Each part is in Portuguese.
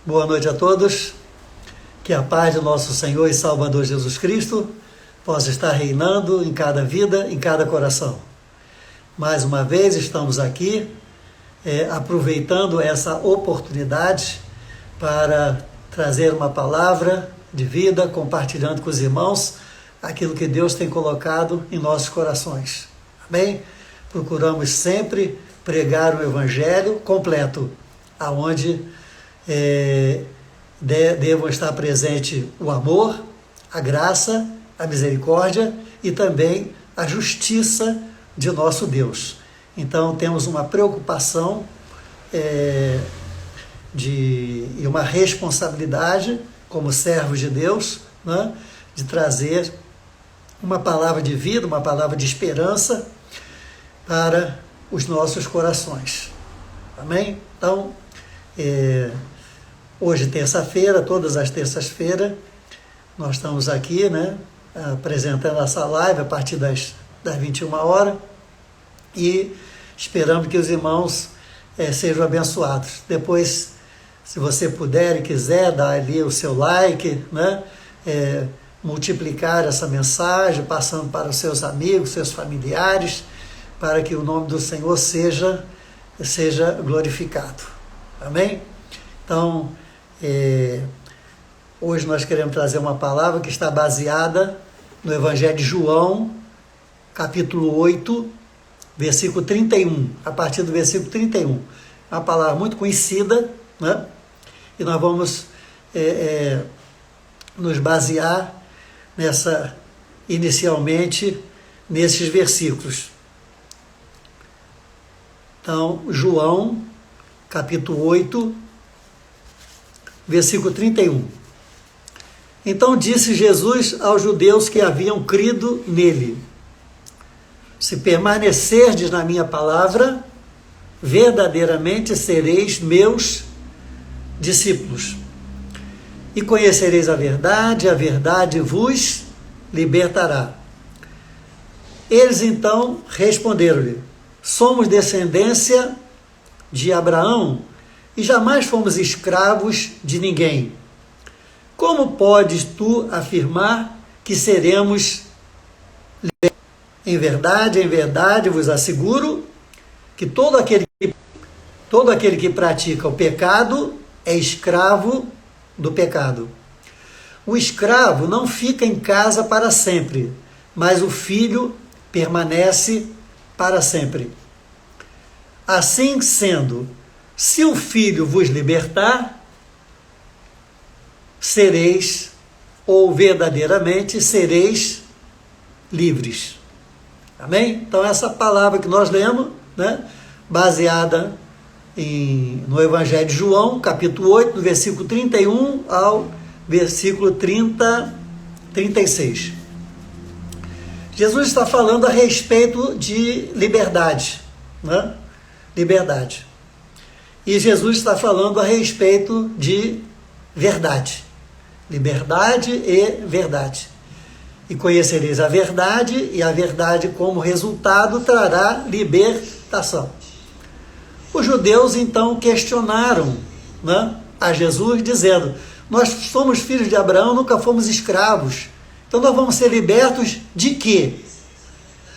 Boa noite a todos, que a paz do nosso Senhor e Salvador Jesus Cristo possa estar reinando em cada vida, em cada coração. Mais uma vez estamos aqui, aproveitando essa oportunidade para trazer uma palavra de vida, compartilhando com os irmãos aquilo que Deus tem colocado em nossos corações. Amém? Procuramos sempre pregar o Evangelho completo, aonde devam estar presente o amor, a graça, a misericórdia e também a justiça de nosso Deus. Então temos uma preocupação e uma responsabilidade como servos de Deus, né, de trazer uma palavra de vida, uma palavra de esperança para os nossos corações. Amém? Então, hoje, terça-feira, todas as terças-feiras, nós estamos aqui, né, apresentando essa live a partir das 21 horas e esperamos que os irmãos sejam abençoados. Depois, se você puder e quiser, dar ali o seu like, né, multiplicar essa mensagem, passando para os seus amigos, seus familiares, para que o nome do Senhor seja glorificado. Amém? Então, hoje nós queremos trazer uma palavra que está baseada no Evangelho de João, capítulo 8, versículo 31, a partir do versículo 31. Uma palavra muito conhecida, né? E nós vamos nos basear inicialmente nesses versículos. Então, João, capítulo 8, versículo 31. Então disse Jesus aos judeus que haviam crido nele: se permanecerdes na minha palavra, verdadeiramente sereis meus discípulos. E conhecereis a verdade vos libertará. Eles então responderam-lhe: somos descendência de Abraão e jamais fomos escravos de ninguém. Como podes tu afirmar que seremos libertos? Em verdade vos asseguro que todo aquele que pratica o pecado é escravo do pecado. O escravo não fica em casa para sempre, mas o filho permanece para sempre. Assim sendo, se o filho vos libertar, sereis, ou verdadeiramente sereis livres. Amém? Então essa palavra que nós lemos, né, baseada no Evangelho de João, capítulo 8, do versículo 31 ao versículo 36. Jesus está falando a respeito de liberdade, né? Liberdade. E Jesus está falando a respeito de verdade. Liberdade e verdade. E conhecereis a verdade, e a verdade, como resultado, trará libertação. Os judeus, então, questionaram, né, a Jesus, dizendo: nós somos filhos de Abraão, nunca fomos escravos. Então, nós vamos ser libertos de quê?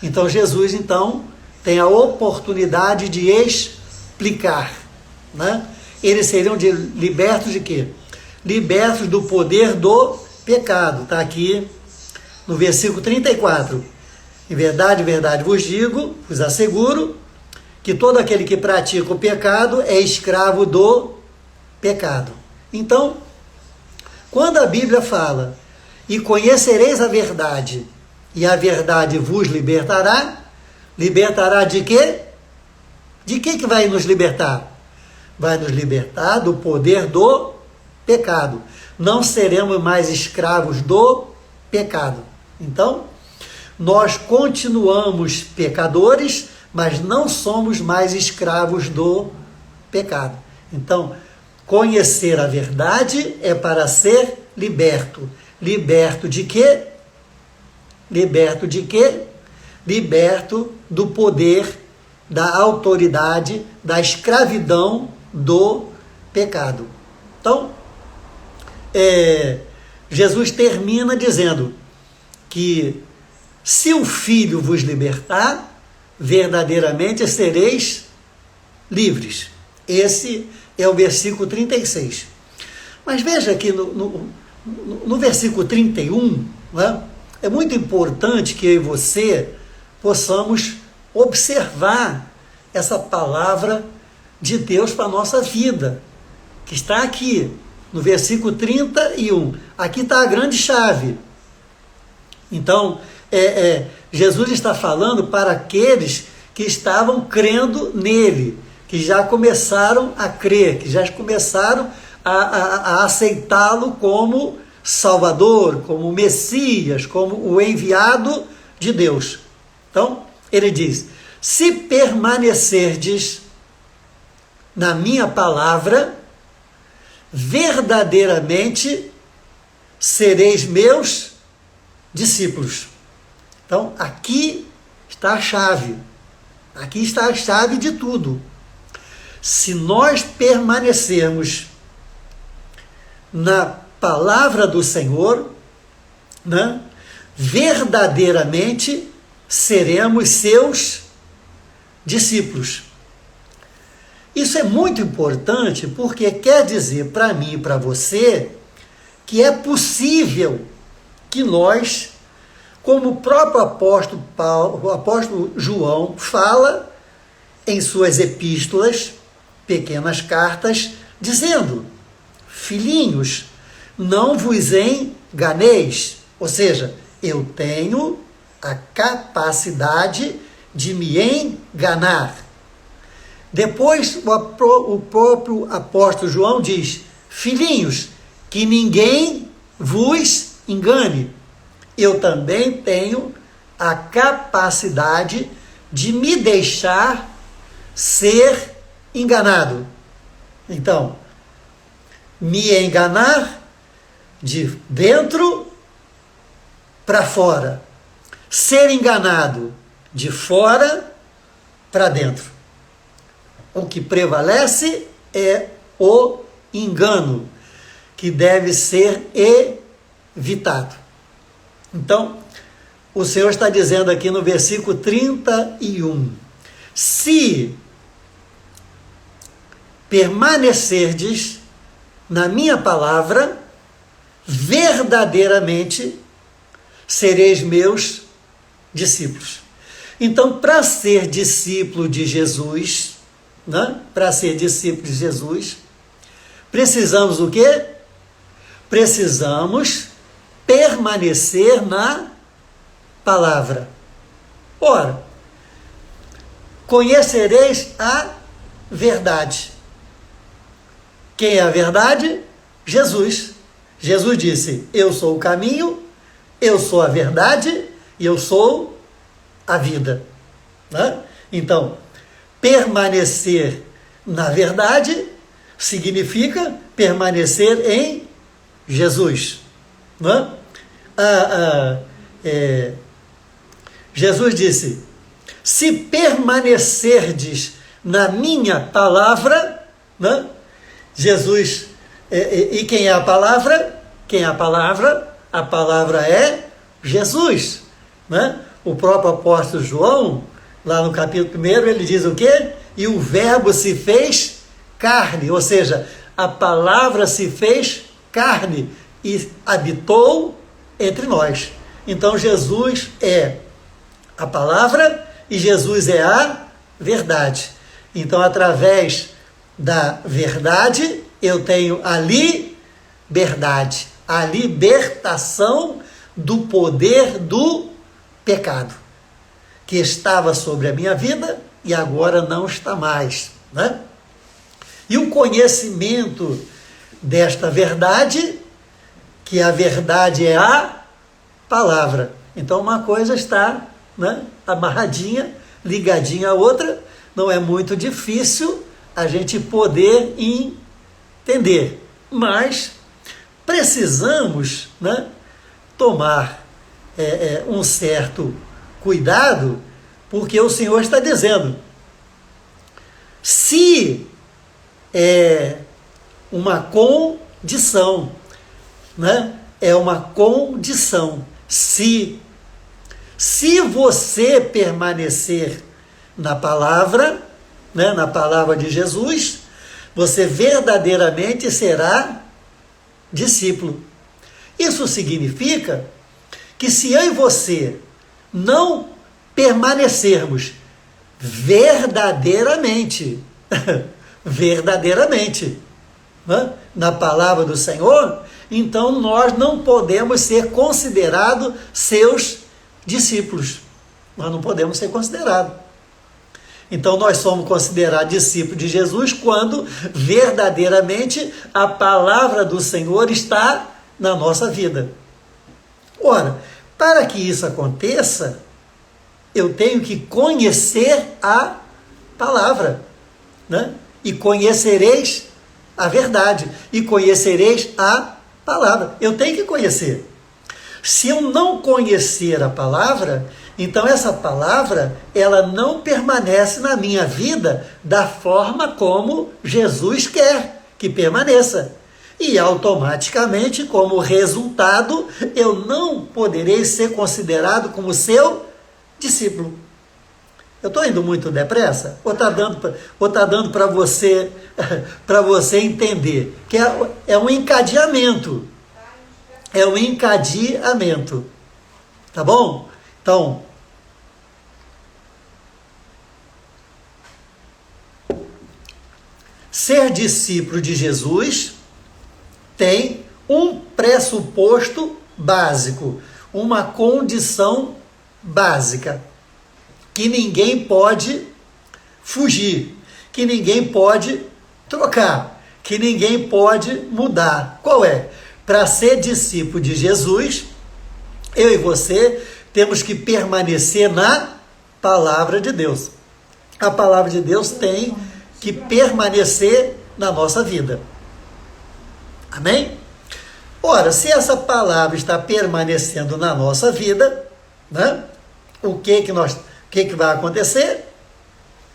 Então, Jesus, então, tem a oportunidade de explicar, né? Eles seriam libertos de quê? Libertos do poder do pecado. Está aqui no versículo 34. Em verdade vos digo, vos asseguro, que todo aquele que pratica o pecado é escravo do pecado. Então, quando a Bíblia fala: e conhecereis a verdade, e a verdade vos libertará, libertará de quê? De que vai nos libertar? Vai nos libertar do poder do pecado. Não seremos mais escravos do pecado. Então, nós continuamos pecadores, mas não somos mais escravos do pecado. Então, conhecer a verdade é para ser liberto. Liberto de quê? Liberto de quê? Liberto do poder, da autoridade, da escravidão do pecado. Então, Jesus termina dizendo que se o Filho vos libertar, verdadeiramente sereis livres. Esse é o versículo 36. Mas veja que no versículo 31, né, é muito importante que eu e você possamos observar essa palavra de Deus para a nossa vida, que está aqui, no versículo 31. Aqui está a grande chave. Então, Jesus está falando para aqueles que estavam crendo nele, que já começaram a crer, que já começaram a aceitá-lo como Salvador, como Messias, como o enviado de Deus. Então, ele diz: se permanecerdes na minha palavra, verdadeiramente sereis meus discípulos. Então, aqui está a chave. Aqui está a chave de tudo. Se nós permanecermos na palavra do Senhor, né, verdadeiramente seremos seus discípulos. Isso é muito importante porque quer dizer para mim e para você que é possível que nós, como o próprio apóstolo Paulo, o apóstolo João fala em suas epístolas, pequenas cartas, dizendo: filhinhos, não vos enganeis. Ou seja, eu tenho a capacidade de me enganar. Depois, o próprio apóstolo João diz: filhinhos, que ninguém vos engane. Eu também tenho a capacidade de me deixar ser enganado. Então, me enganar de dentro para fora. Ser enganado de fora para dentro. O que prevalece é o engano, que deve ser evitado. Então, o Senhor está dizendo aqui no versículo 31, se permanecerdes na minha palavra, verdadeiramente sereis meus discípulos. Então, para ser discípulo de Jesus, né? Para ser discípulo de Jesus, precisamos o quê? Precisamos permanecer na palavra. Ora, conhecereis a verdade. Quem é a verdade? Jesus. Jesus disse: eu sou o caminho, eu sou a verdade e eu sou a vida. Né? Então, permanecer na verdade significa permanecer em Jesus. Né? Jesus disse: se permanecerdes na minha palavra, né? Jesus, e quem é a palavra? Quem é a palavra? A palavra é Jesus. Né? O próprio apóstolo João, lá no capítulo 1, ele diz o quê? E o verbo se fez carne, ou seja, a palavra se fez carne e habitou entre nós. Então Jesus é a palavra e Jesus é a verdade. Então, através da verdade, eu tenho a liberdade, a libertação do poder do pecado, que estava sobre a minha vida e agora não está mais. Né? E o conhecimento desta verdade, que a verdade é a palavra. Então, uma coisa está, né, amarradinha, ligadinha à outra, não é muito difícil a gente poder entender, mas precisamos, né, tomar um certo cuidado, porque o Senhor está dizendo: se uma condição, né? É uma condição. Se você permanecer na palavra, né, na palavra de Jesus, você verdadeiramente será discípulo. Isso significa que se eu e você não permanecermos verdadeiramente, verdadeiramente, né, na palavra do Senhor, então nós não podemos ser considerados seus discípulos. Nós não podemos ser considerados. Então nós somos considerados discípulos de Jesus quando verdadeiramente a palavra do Senhor está na nossa vida. Ora, para que isso aconteça, eu tenho que conhecer a palavra, né? E conhecereis a verdade, e conhecereis a palavra. Eu tenho que conhecer. Se eu não conhecer a palavra, então essa palavra, ela não permanece na minha vida da forma como Jesus quer que permaneça. E automaticamente, como resultado, eu não poderei ser considerado como seu discípulo. Eu estou indo muito depressa? Ou está dando para você, entender? Que é um encadeamento. É um encadeamento. Tá bom? Então, ser discípulo de Jesus tem um pressuposto básico, uma condição básica, que ninguém pode fugir, que ninguém pode trocar, que ninguém pode mudar. Qual é? Para ser discípulo de Jesus, eu e você temos que permanecer na palavra de Deus. A palavra de Deus tem que permanecer na nossa vida. Amém? Ora, se essa palavra está permanecendo na nossa vida, né, o que vai acontecer?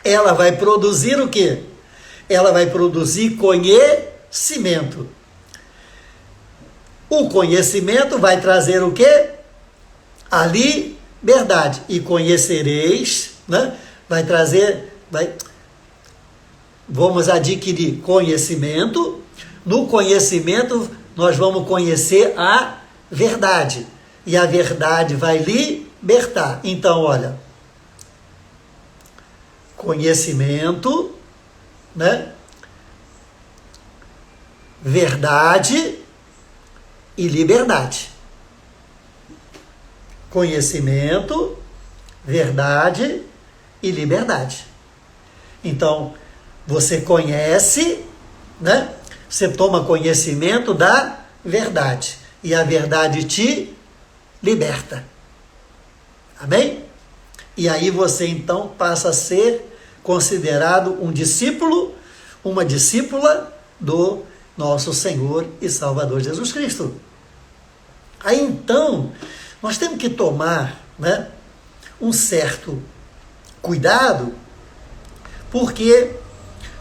Ela vai produzir o quê? Ela vai produzir conhecimento. O conhecimento vai trazer o quê? A liberdade. E conhecereis, né? Vamos adquirir conhecimento. No conhecimento, nós vamos conhecer a verdade. E a verdade vai libertar. Então, olha, conhecimento, né? Verdade e liberdade. Conhecimento, verdade e liberdade. Então, você conhece, né? Você toma conhecimento da verdade. E a verdade te liberta. Amém? E aí você então passa a ser considerado um discípulo, uma discípula do nosso Senhor e Salvador Jesus Cristo. Aí então, nós temos que tomar, né, um certo cuidado, porque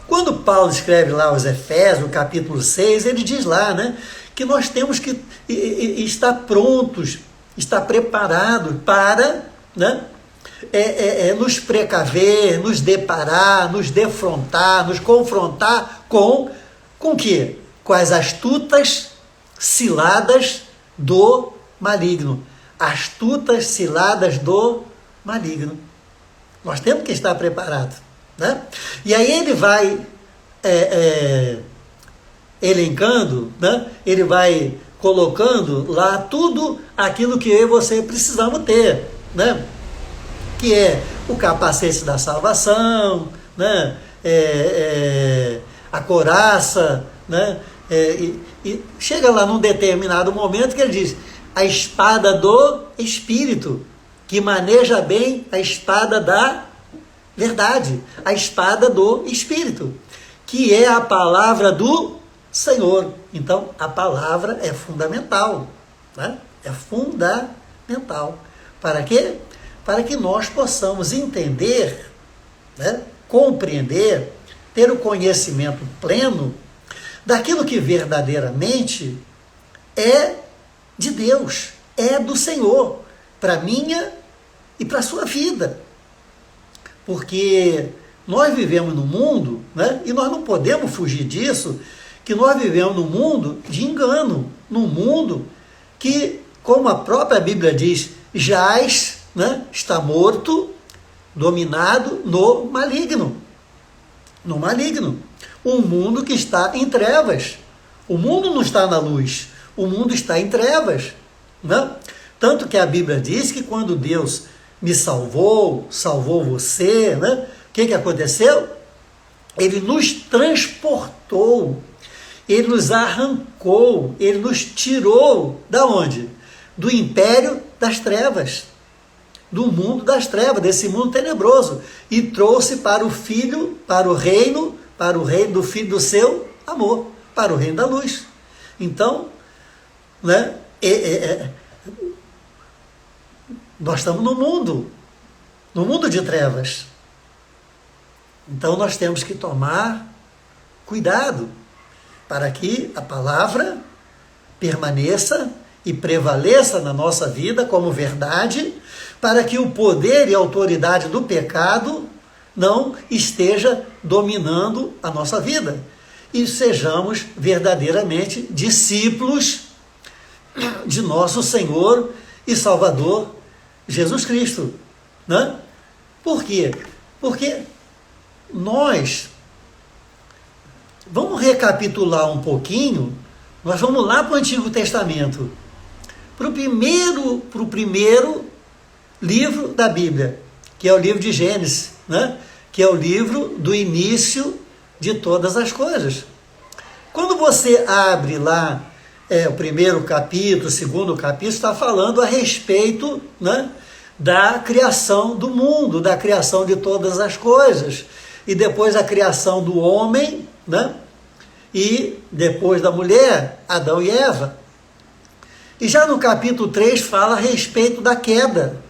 quando Paulo escreve lá aos Efésios, no capítulo 6, ele diz lá, né, que nós temos que estar prontos, estar preparados para, né, nos precaver, nos deparar, nos defrontar, nos confrontar com o quê? Com as astutas ciladas do maligno. Astutas ciladas do maligno. Nós temos que estar preparados, né? E aí ele vai elencando, né? Ele vai colocando lá tudo aquilo que eu e você precisamos ter, né? Que é o capacete da salvação, né? A couraça, né? E chega lá num determinado momento que ele diz: a espada do Espírito, que maneja bem a espada da verdade, a espada do Espírito, que é a palavra do Senhor. Então, a palavra é fundamental, né? É fundamental. Para quê? Para que nós possamos entender, né? Compreender, ter o conhecimento pleno daquilo que verdadeiramente é de Deus, é do Senhor, para minha e para a sua vida. Porque nós vivemos num mundo, né, e nós não podemos fugir disso, que nós vivemos num mundo de engano, num mundo que, como a própria Bíblia diz, jaz, né, está morto, dominado no maligno. No maligno. Um mundo que está em trevas. O mundo não está na luz, o mundo está em trevas. Né? Tanto que a Bíblia diz que quando Deus me salvou, salvou você, né? O que aconteceu? Ele nos transportou, ele nos arrancou, ele nos tirou da onde? Do império das trevas, do mundo das trevas, desse mundo tenebroso, e trouxe para o Filho, para o reino do Filho do seu amor, para o reino da luz. Então, né, nós estamos no mundo de trevas. Então nós temos que tomar cuidado para que a palavra permaneça e prevaleça na nossa vida como verdade, para que o poder e a autoridade do pecado não esteja dominando a nossa vida e sejamos verdadeiramente discípulos de nosso Senhor e Salvador Jesus Cristo. Né? Por quê? Porque nós, vamos recapitular um pouquinho, nós vamos lá para o Antigo Testamento, para o primeiro livro da Bíblia, que é o livro de Gênesis, né? Que é o livro do início de todas as coisas. Quando você abre lá o primeiro capítulo, o segundo capítulo, está falando a respeito, né, da criação do mundo, da criação de todas as coisas, e depois a criação do homem, né, e depois da mulher, Adão e Eva. E já no capítulo 3 fala a respeito da queda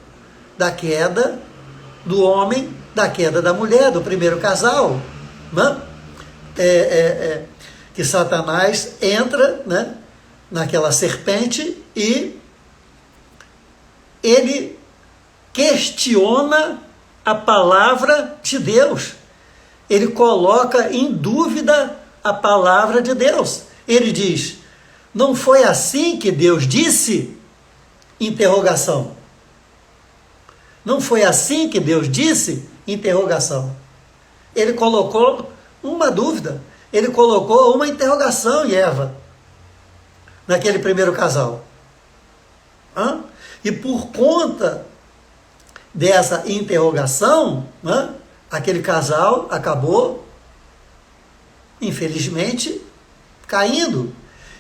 do homem, da queda da mulher, do primeiro casal, né? Que Satanás entra, né, naquela serpente e ele questiona a palavra de Deus. Ele coloca em dúvida a palavra de Deus. Ele diz: não foi assim que Deus disse? Interrogação. Não foi assim que Deus disse? Interrogação. Ele colocou uma dúvida, ele colocou uma interrogação em Eva, naquele primeiro casal. E por conta dessa interrogação, aquele casal acabou, infelizmente, caindo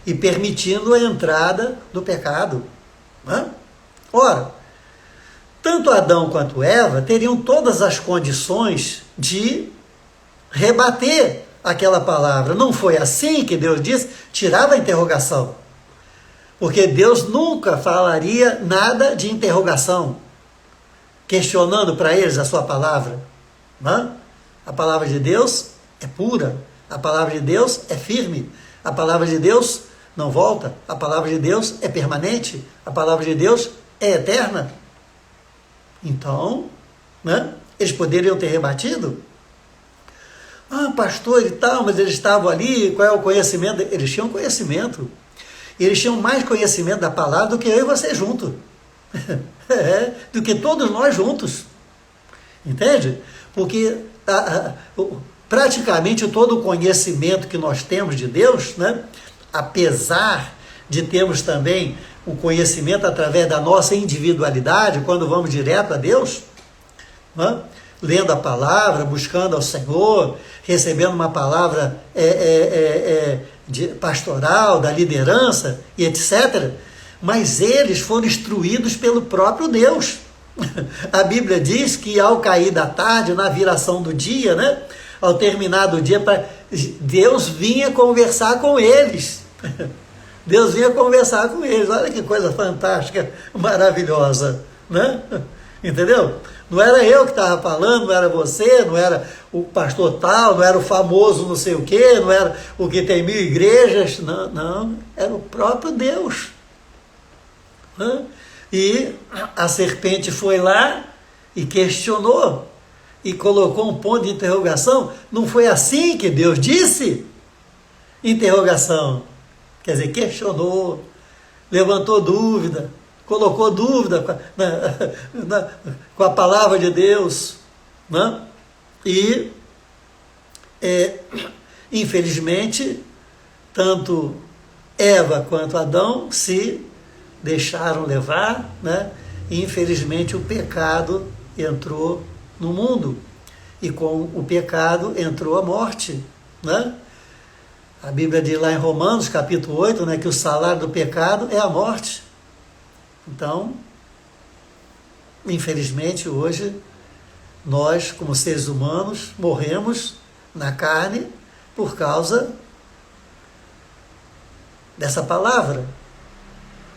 e permitindo a entrada do pecado. Ora, tanto Adão quanto Eva teriam todas as condições de rebater aquela palavra. Não foi assim que Deus disse? Tirava a interrogação. Porque Deus nunca falaria nada de interrogação, questionando para eles a sua palavra. A palavra de Deus é pura, a palavra de Deus é firme, a palavra de Deus não volta, a palavra de Deus é permanente, a palavra de Deus é eterna. Então, eles poderiam ter rebatido. Pastor e tal, mas eles estavam ali, qual é o conhecimento? Eles tinham conhecimento. Eles tinham mais conhecimento da palavra do que eu e você junto. Do que todos nós juntos. Entende? Porque praticamente todo o conhecimento que nós temos de Deus, apesar de termos também o conhecimento através da nossa individualidade, quando vamos direto a Deus, lendo a palavra, buscando ao Senhor, recebendo uma palavra pastoral, da liderança e etc., mas eles foram instruídos pelo próprio Deus. A Bíblia diz que ao cair da tarde, na viração do dia, ao terminar do dia, Deus vinha conversar com eles. Deus vinha conversar com eles. Olha que coisa fantástica, maravilhosa, Entendeu? Não era eu que estava falando, não era você, não era o pastor tal, não era o famoso não sei o quê, não era o que tem 1000 igrejas, não, não, era o próprio Deus. E a serpente foi lá e questionou, e colocou um ponto de interrogação. Não foi assim que Deus disse? Interrogação. Quer dizer, questionou, levantou dúvida, colocou dúvida com a palavra de Deus, né? E, infelizmente, tanto Eva quanto Adão se deixaram levar, né? E, infelizmente, o pecado entrou no mundo, e com o pecado entrou a morte, né? A Bíblia diz lá em Romanos, capítulo 8, né, que o salário do pecado é a morte. Então, infelizmente, hoje, nós, como seres humanos, morremos na carne por causa dessa palavra.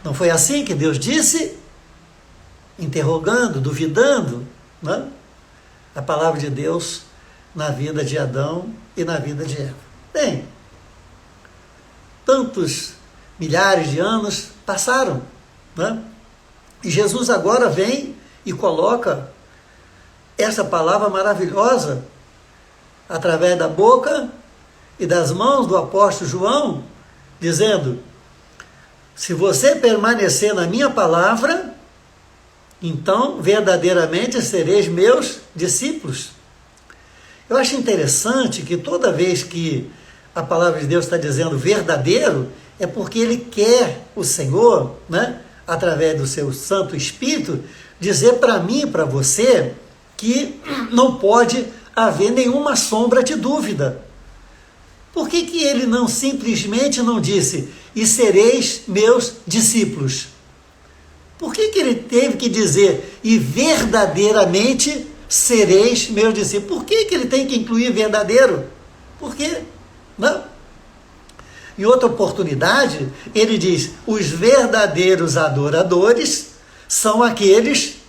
Não foi assim que Deus disse? Interrogando, duvidando, né? A palavra de Deus na vida de Adão e na vida de Eva. Bem, tantos milhares de anos passaram, né? E Jesus agora vem e coloca essa palavra maravilhosa através da boca e das mãos do apóstolo João, dizendo: se você permanecer na minha palavra, então verdadeiramente sereis meus discípulos. Eu acho interessante que toda vez que a palavra de Deus está dizendo verdadeiro, é porque Ele quer, o Senhor, né, através do seu Santo Espírito, dizer para mim e para você que não pode haver nenhuma sombra de dúvida. Por que Ele não simplesmente não disse, e sereis meus discípulos? Por que Ele teve que dizer, e verdadeiramente sereis meus discípulos? Por que Ele tem que incluir verdadeiro? Por quê? Não. Em outra oportunidade, ele diz, os verdadeiros adoradores são aqueles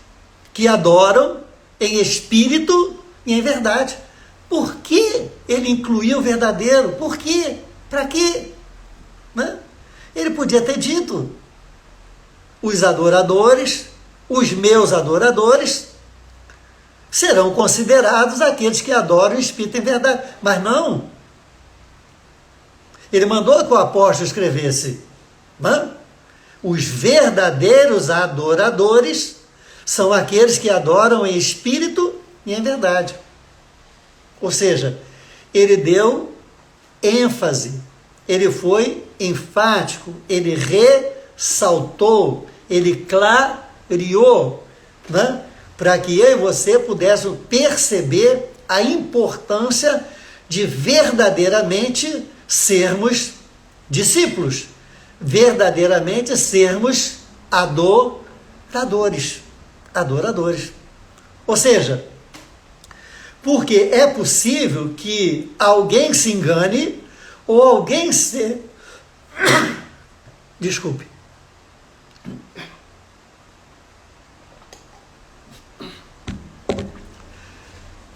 que adoram em espírito e em verdade. Por que ele incluiu o verdadeiro? Por quê? Para quê? Né? Ele podia ter dito, os adoradores, os meus adoradores, serão considerados aqueles que adoram em espírito e em verdade. Mas não. Ele mandou que o apóstolo escrevesse, né? Os verdadeiros adoradores são aqueles que adoram em espírito e em verdade. Ou seja, ele deu ênfase, ele foi enfático, ele ressaltou, ele clareou, né? Para que eu e você pudéssemos perceber a importância de verdadeiramente sermos discípulos, verdadeiramente sermos adoradores. Ou seja, porque é possível que alguém se engane ou alguém se... Desculpe.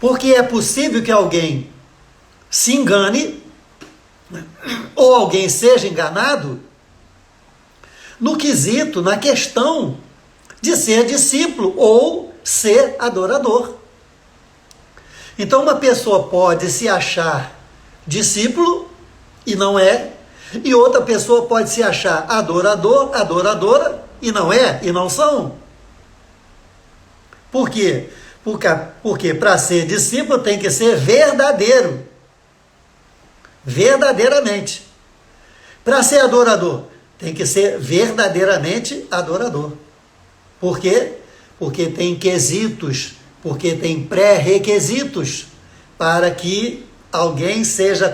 Porque é possível que alguém se engane ou alguém seja enganado no quesito, na questão de ser discípulo ou ser adorador. Então uma pessoa pode se achar discípulo e não é, e outra pessoa pode se achar adorador, adoradora e não é, e não são. Por quê? Porque para ser discípulo tem que ser verdadeiro. Verdadeiramente. Para ser adorador, tem que ser verdadeiramente adorador. Por quê? Porque tem quesitos, porque tem pré-requisitos para que alguém seja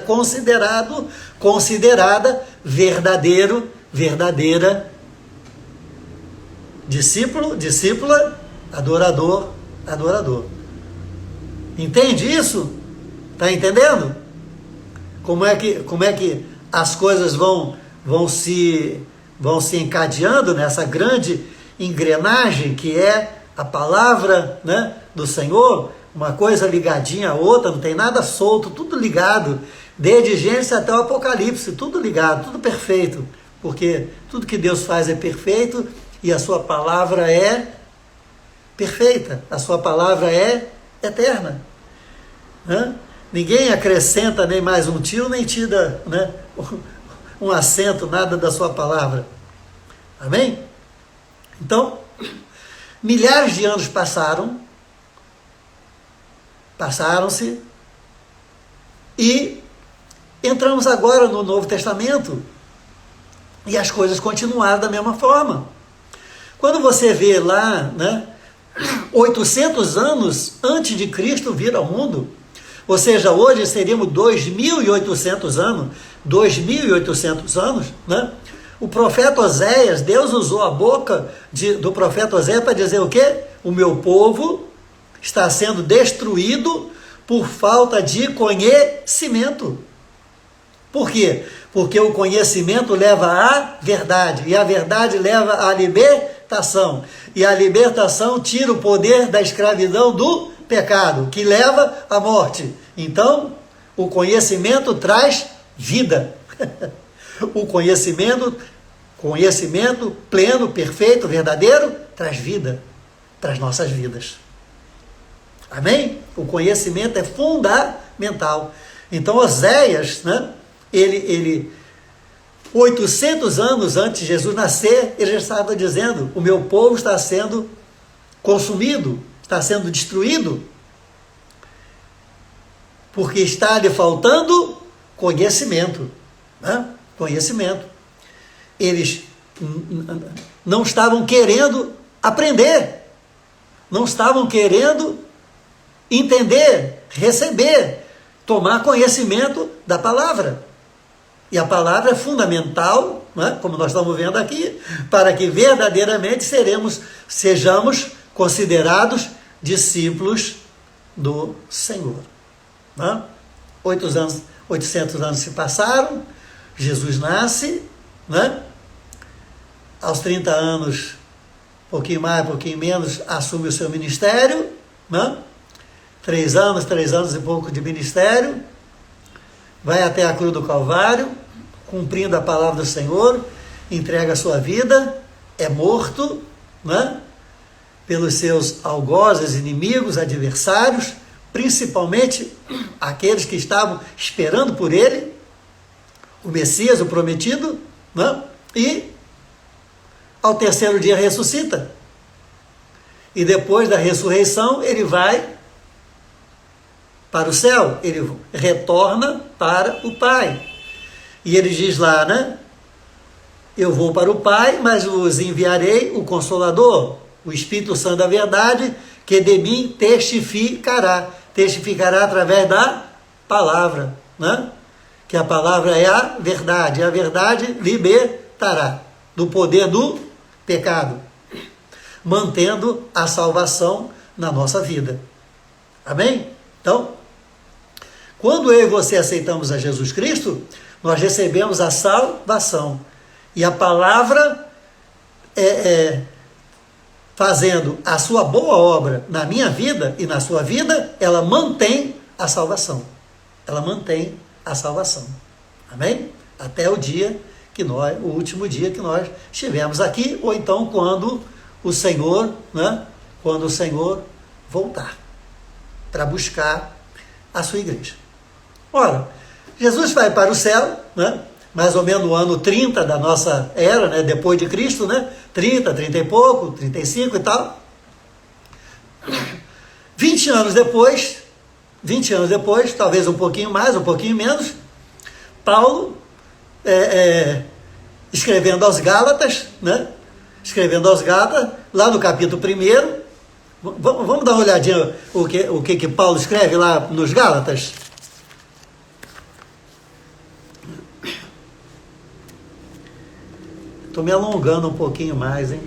considerada verdadeira, discípulo, discípula, adorador. Entende isso? Está entendendo? Como é que as coisas vão se encadeando nessa grande engrenagem que é a palavra, né, do Senhor, uma coisa ligadinha à outra, não tem nada solto, tudo ligado, desde Gênesis até o Apocalipse, tudo ligado, tudo perfeito, porque tudo que Deus faz é perfeito e a sua palavra é perfeita, a sua palavra é eterna. Né? Ninguém acrescenta nem mais um tio, nem tira, né, um acento, nada da sua palavra. Amém? Então, milhares de anos passaram-se, e entramos agora no Novo Testamento, e as coisas continuaram da mesma forma. Quando você vê lá, né, 800 anos antes de Cristo vir ao mundo, ou seja, hoje seríamos 2.800 anos, né? O profeta Oséias, Deus usou a boca do profeta Oséias para dizer o quê? O meu povo está sendo destruído por falta de conhecimento. Por quê? Porque o conhecimento leva à verdade, e a verdade leva à libertação, e a libertação tira o poder da escravidão do pecado, que leva à morte. Então, o conhecimento traz vida. O conhecimento pleno, perfeito, verdadeiro, traz vida para as nossas vidas. Amém? O conhecimento é fundamental. Então, Oséias, né, ele 800 anos antes de Jesus nascer, ele já estava dizendo: o meu povo está sendo consumido, está sendo destruído, porque está lhe faltando conhecimento. Né? Conhecimento. Eles não estavam querendo aprender, não estavam querendo entender, receber, tomar conhecimento da palavra. E a palavra é fundamental, né, como nós estamos vendo aqui, para que verdadeiramente sejamos considerados discípulos do Senhor. Né? 800 anos se passaram, Jesus nasce, né? Aos 30 anos, pouquinho mais, pouquinho menos, assume o seu ministério, né? 3 anos e pouco de ministério, vai até a cruz do Calvário, cumprindo a palavra do Senhor, entrega a sua vida, é morto, né, pelos seus algozes, inimigos, adversários, principalmente aqueles que estavam esperando por ele, o Messias, o prometido, né, e ao terceiro dia ressuscita. E depois da ressurreição, ele vai para o céu, ele retorna para o Pai. E ele diz lá, né? Eu vou para o Pai, mas vos enviarei o Consolador, o Espírito Santo da verdade, que de mim testificará. Testificará através da palavra, né? Que a palavra é a verdade. A verdade libertará do poder do pecado, mantendo a salvação na nossa vida. Amém? Então, quando eu e você aceitamos a Jesus Cristo, nós recebemos a salvação. E a palavra, fazendo a sua boa obra na minha vida e na sua vida, ela mantém a salvação. Ela mantém a salvação. Amém? Até o último dia que nós estivemos aqui, ou então quando o Senhor, né, quando o Senhor voltar para buscar a sua igreja. Ora, Jesus vai para o céu, né, mais ou menos no ano 30 da nossa era, né, depois de Cristo, né, 30 e pouco, 35 e tal. 20 anos depois, talvez um pouquinho mais, um pouquinho menos, Paulo, escrevendo aos Gálatas, né, lá no capítulo 1, vamos dar uma olhadinha o que Paulo escreve lá nos Gálatas. Estou me alongando um pouquinho mais, hein?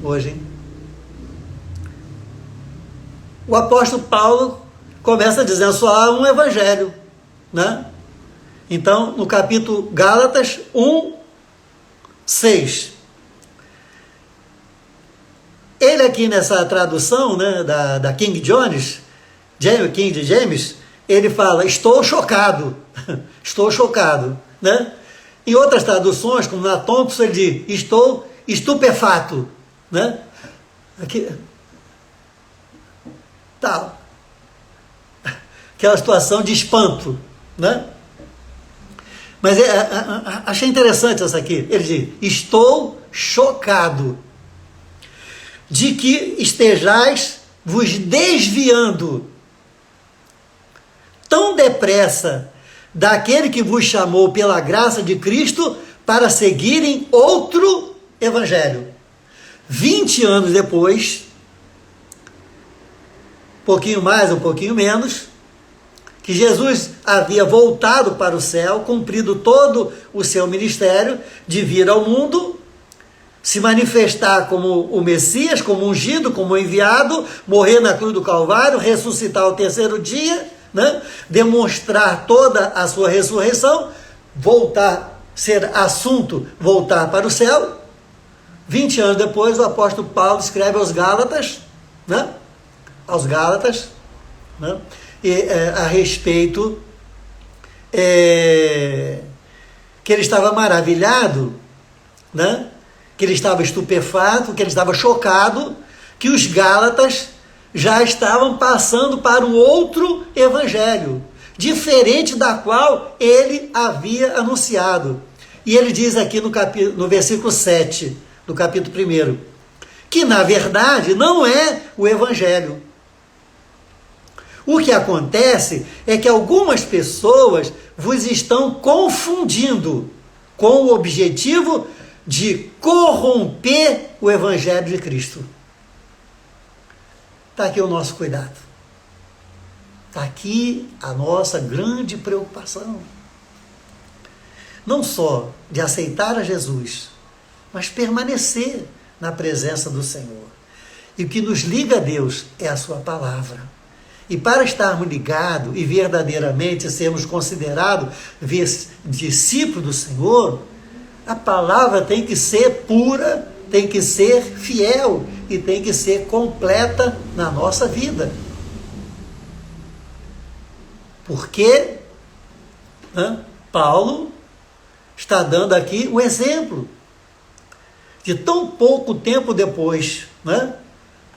Hoje, hein? O apóstolo Paulo começa dizendo só há um evangelho, né? Então, no capítulo Gálatas 1:6, Ele aqui nessa tradução, né, da King King James, ele fala, estou chocado, estou chocado, né? Em outras traduções, como na Thompson, ele diz, estou estupefato, né? Aqui, tá, aquela situação de espanto, né? Mas achei interessante essa aqui, ele diz, estou chocado de que estejais vos desviando tão depressa daquele que vos chamou pela graça de Cristo para seguirem outro evangelho. 20 anos depois, um pouquinho mais, um pouquinho menos, que Jesus havia voltado para o céu, cumprido todo o seu ministério de vir ao mundo, se manifestar como o Messias, como ungido, como enviado, morrer na cruz do Calvário, ressuscitar ao terceiro dia, né? Demonstrar toda a sua ressurreição, voltar, ser assunto, voltar para o céu. 20 anos depois, o apóstolo Paulo escreve aos Gálatas, né? Aos Gálatas, né? A respeito que ele estava maravilhado, né? Que ele estava estupefato, que ele estava chocado, que os Gálatas já estavam passando para um outro evangelho, diferente da qual ele havia anunciado. E ele diz aqui no versículo 7 do capítulo 1, que na verdade não é o evangelho. O que acontece é que algumas pessoas vos estão confundindo com o objetivo de corromper o evangelho de Cristo. Está aqui o nosso cuidado. Está aqui a nossa grande preocupação. Não só de aceitar a Jesus, mas permanecer na presença do Senhor. E o que nos liga a Deus é a sua palavra. E para estarmos ligados e verdadeiramente sermos considerados discípulos do Senhor, a palavra tem que ser pura, tem que ser fiel e tem que ser completa na nossa vida. Porque Paulo está dando aqui um exemplo de tão pouco tempo depois, né?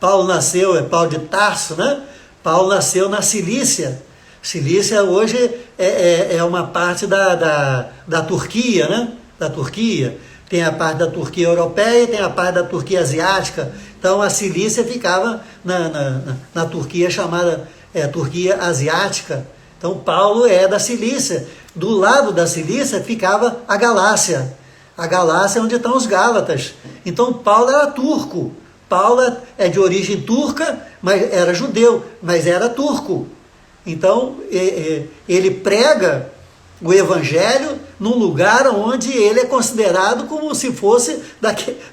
Paulo nasceu, Paulo de Tarso, né? Paulo nasceu na Cilícia. Cilícia hoje é uma parte da Turquia, né? Da Turquia. Tem a parte da Turquia europeia e tem a parte da Turquia asiática. Então a Cilícia ficava na Turquia chamada Turquia asiática. Então Paulo é da Cilícia. Do lado da Cilícia ficava a Galácia. A Galácia é onde estão os Gálatas. Então Paulo era turco. Paulo é de origem turca, mas era judeu, mas era turco. Então ele prega o evangelho num lugar onde ele é considerado como se fosse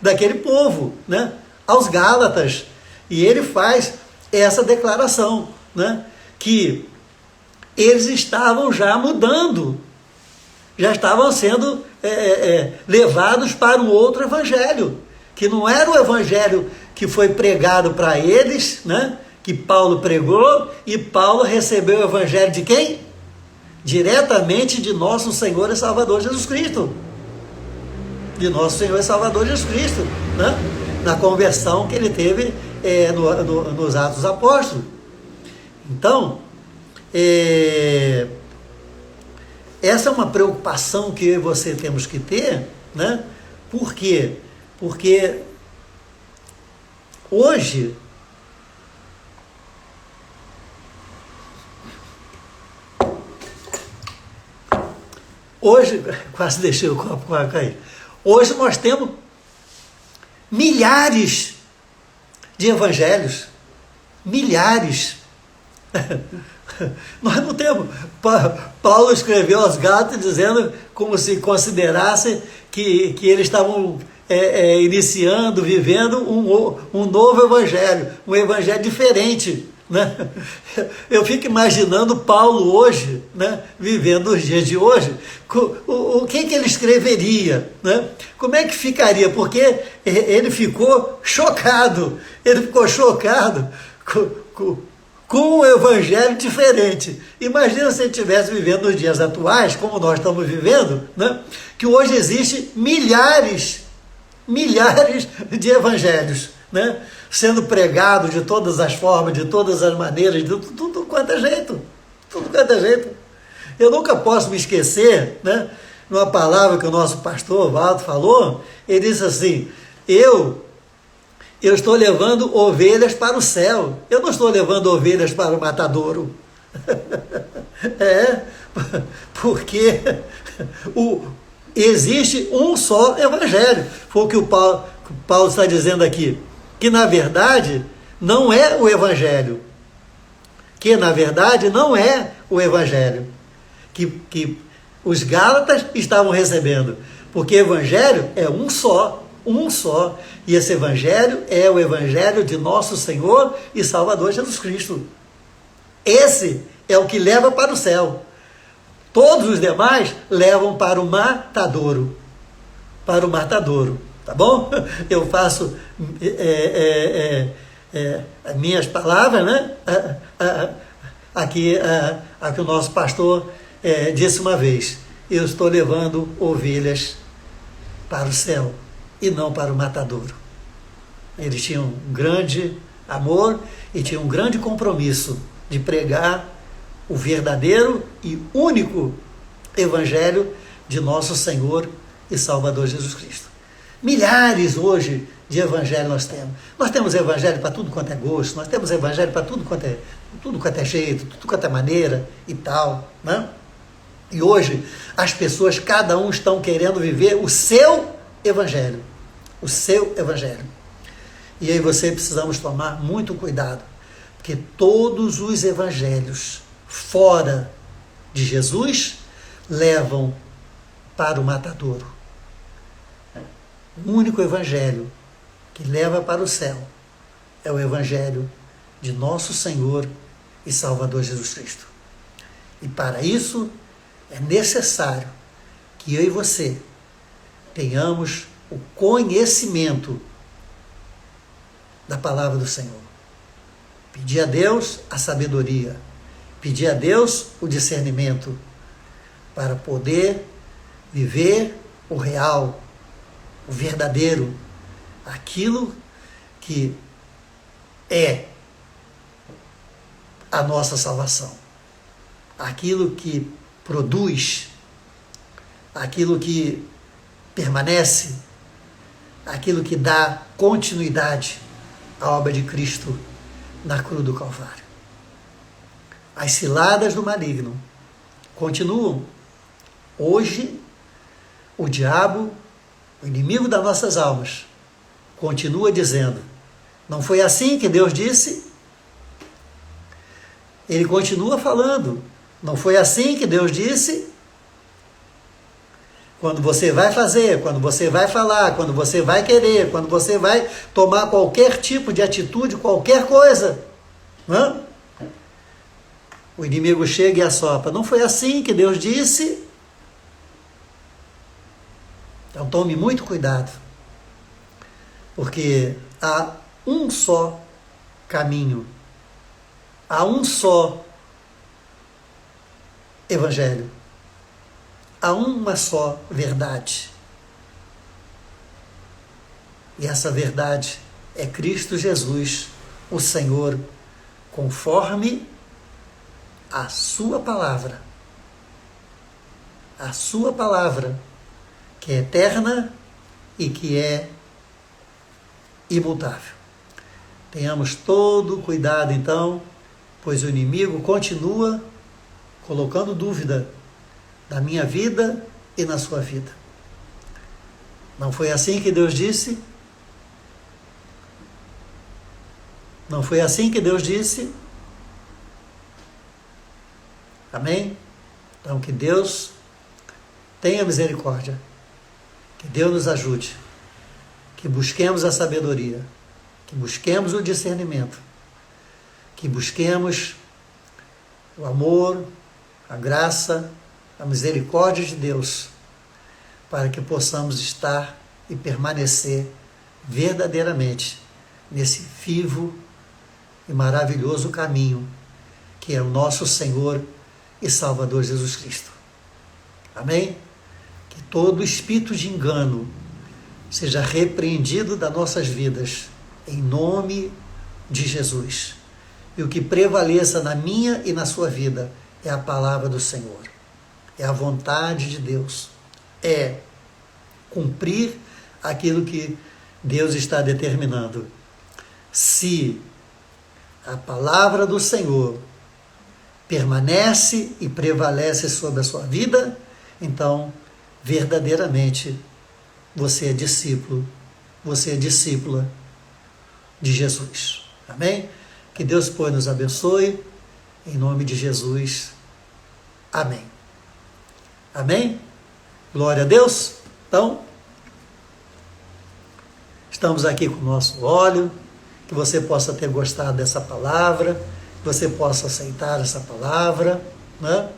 daquele povo, né? Aos Gálatas. E ele faz essa declaração, né? Que eles estavam já mudando, já estavam sendo levados para um outro evangelho, que não era o evangelho que foi pregado para eles, né? Que Paulo pregou, e Paulo recebeu o evangelho de quem? Diretamente de nosso Senhor e Salvador Jesus Cristo. De nosso Senhor e Salvador Jesus Cristo, né? Na conversão que ele teve nos Atos dos Apóstolos. Então, essa é uma preocupação que eu e você temos que ter, né? Por quê? Porque hoje quase deixei o copo cair. Hoje nós temos milhares de evangelhos. Milhares. Nós não temos. Paulo escreveu aos Gálatas dizendo como se considerasse que eles estavam iniciando, vivendo um novo evangelho, um evangelho diferente, né? Eu fico imaginando Paulo hoje, né, vivendo os dias de hoje, o que ele escreveria, né? Como é que ficaria? Porque ele ficou chocado com um evangelho diferente. Imagina se ele estivesse vivendo nos dias atuais, como nós estamos vivendo, né? Que hoje existe milhares de evangelhos, né? Sendo pregado de todas as formas, de todas as maneiras, de tudo quanto é jeito. Tudo quanto é jeito. Eu nunca posso me esquecer, né? Numa palavra que o nosso pastor Valdo falou, ele disse assim: eu estou levando ovelhas para o céu, eu não estou levando ovelhas para o matadouro. Porque existe um só evangelho. Foi o que o Paulo está dizendo aqui, que na verdade não é o evangelho. Que na verdade não é o evangelho que os Gálatas estavam recebendo. Porque evangelho é um só. E esse evangelho é o evangelho de nosso Senhor e Salvador Jesus Cristo. Esse é o que leva para o céu. Todos os demais levam para o matadouro. Para o matadouro, tá bom? Eu faço as minhas palavras, né? Aqui a que o nosso pastor disse uma vez: eu estou levando ovelhas para o céu e não para o matadouro. Eles tinham um grande amor e tinham um grande compromisso de pregar o verdadeiro e único evangelho de nosso Senhor e Salvador Jesus Cristo. Milhares hoje de evangelho nós temos. Nós temos evangelho para tudo quanto é gosto, nós temos evangelho para tudo quanto é jeito, tudo quanto é maneira e tal, né? E hoje as pessoas, cada um estão querendo viver o seu evangelho. O seu evangelho. E aí precisamos tomar muito cuidado, porque todos os evangelhos fora de Jesus levam para o matadouro. O único evangelho que leva para o céu é o evangelho de nosso Senhor e Salvador Jesus Cristo. E para isso é necessário que eu e você tenhamos o conhecimento da palavra do Senhor. Pedir a Deus a sabedoria, pedir a Deus o discernimento para poder viver o real, o verdadeiro, aquilo que é a nossa salvação, aquilo que produz, aquilo que permanece, aquilo que dá continuidade à obra de Cristo na cruz do Calvário. As ciladas do maligno continuam. Hoje, o diabo, o inimigo das nossas almas, continua dizendo: não foi assim que Deus disse? Ele continua falando: não foi assim que Deus disse? Quando você vai fazer, quando você vai falar, quando você vai querer, quando você vai tomar qualquer tipo de atitude, qualquer coisa, não? O inimigo chega e assopra: não foi assim que Deus disse? Então tome muito cuidado, porque há um só caminho, há um só evangelho, há uma só verdade. E essa verdade é Cristo Jesus, o Senhor, conforme a sua palavra. A sua palavra, que é eterna e que é imutável. Tenhamos todo cuidado, então, pois o inimigo continua colocando dúvida na minha vida e na sua vida. Não foi assim que Deus disse? Não foi assim que Deus disse? Amém? Então que Deus tenha misericórdia, que Deus nos ajude, que busquemos a sabedoria, que busquemos o discernimento, que busquemos o amor, a graça, a misericórdia de Deus, para que possamos estar e permanecer verdadeiramente nesse vivo e maravilhoso caminho que é o nosso Senhor e Salvador Jesus Cristo. Amém? Que todo espírito de engano seja repreendido das nossas vidas, em nome de Jesus. E o que prevaleça na minha e na sua vida é a palavra do Senhor, é a vontade de Deus, é cumprir aquilo que Deus está determinando. Se a palavra do Senhor permanece e prevalece sobre a sua vida, então, verdadeiramente, você é discípulo, você é discípula de Jesus. Amém? Que Deus, pois, nos abençoe, em nome de Jesus. Amém. Amém? Glória a Deus. Então, estamos aqui com o nosso óleo, que você possa ter gostado dessa palavra, que você possa aceitar essa palavra, né?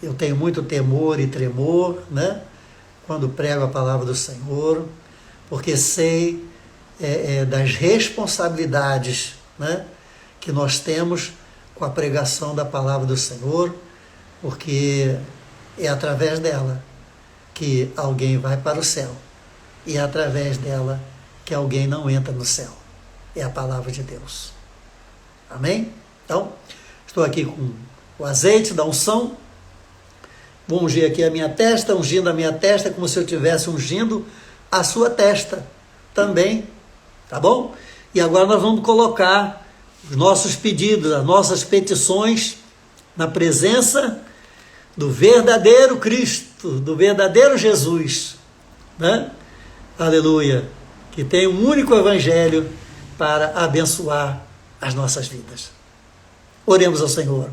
Eu tenho muito temor e tremor, né? Quando prego a palavra do Senhor, porque sei das responsabilidades, né, que nós temos com a pregação da palavra do Senhor, porque é através dela que alguém vai para o céu, e é através dela que alguém não entra no céu. É a palavra de Deus. Amém? Então, estou aqui com o azeite da unção. Vou ungir aqui a minha testa, ungindo a minha testa como se eu estivesse ungindo a sua testa também, tá bom? E agora nós vamos colocar os nossos pedidos, as nossas petições na presença do verdadeiro Cristo, do verdadeiro Jesus, né? Aleluia, que tem um único evangelho para abençoar as nossas vidas. Oremos ao Senhor.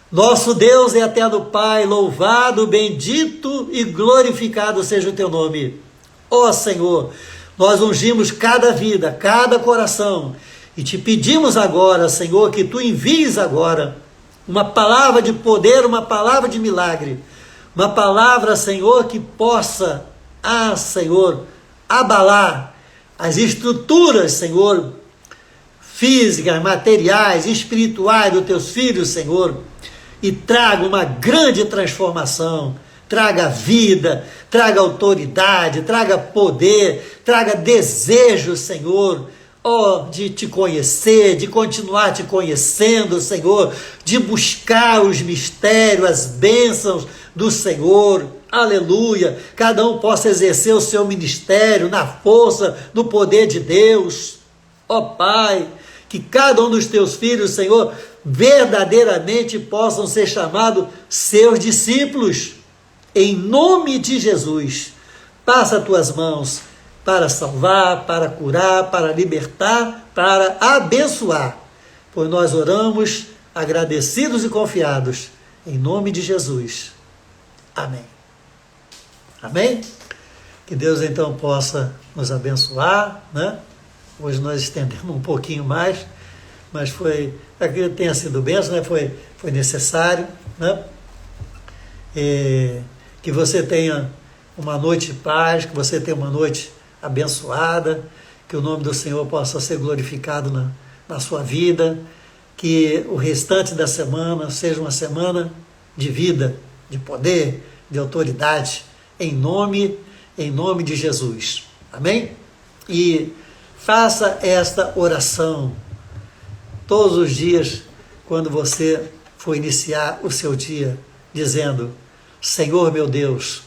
Nosso Deus e eterno Pai, louvado, bendito e glorificado seja o teu nome. Ó Senhor, nós ungimos cada vida, cada coração, e te pedimos agora, Senhor, que tu envies agora uma palavra de poder, uma palavra de milagre, uma palavra, Senhor, que possa, Senhor, abalar as estruturas, Senhor, físicas, materiais, espirituais dos teus filhos, Senhor, e traga uma grande transformação, traga vida, traga autoridade, traga poder, traga desejo, Senhor, de te conhecer, de continuar te conhecendo, Senhor, de buscar os mistérios, as bênçãos do Senhor, aleluia, cada um possa exercer o seu ministério na força, no poder de Deus, ó Pai, que cada um dos teus filhos, Senhor, verdadeiramente possam ser chamados seus discípulos, em nome de Jesus. Passa as tuas mãos para salvar, para curar, para libertar, para abençoar, pois nós oramos agradecidos e confiados, em nome de Jesus. Amém. Amém? Que Deus então possa nos abençoar, né? Hoje nós estendemos um pouquinho mais, mas acredito que tenha sido bênção, né? Foi necessário, né? Que você tenha uma noite de paz, que você tenha uma noite abençoada, que o nome do Senhor possa ser glorificado na sua vida, que o restante da semana seja uma semana de vida, de poder, de autoridade, em nome de Jesus. Amém? E faça esta oração todos os dias, quando você for iniciar o seu dia, dizendo: Senhor meu Deus,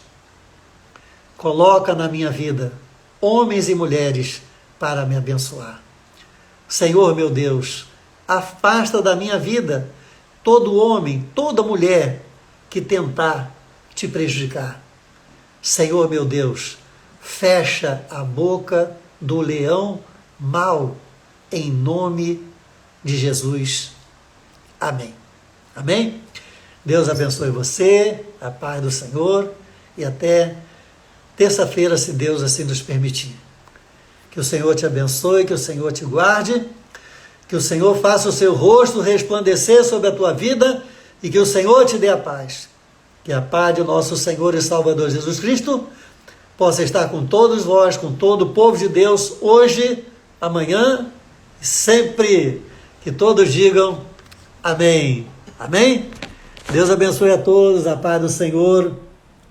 coloca na minha vida homens e mulheres para me abençoar. Senhor meu Deus, afasta da minha vida todo homem, toda mulher que tentar te prejudicar. Senhor meu Deus, fecha a boca do leão mau, em nome de Jesus. Amém. Amém? Deus abençoe você, a paz do Senhor, e até terça-feira, se Deus assim nos permitir. Que o Senhor te abençoe, que o Senhor te guarde, que o Senhor faça o seu rosto resplandecer sobre a tua vida e que o Senhor te dê a paz. Que a paz de nosso Senhor e Salvador Jesus Cristo possa estar com todos vós, com todo o povo de Deus, hoje, amanhã e sempre. Que todos digam amém. Amém? Deus abençoe a todos, a paz do Senhor.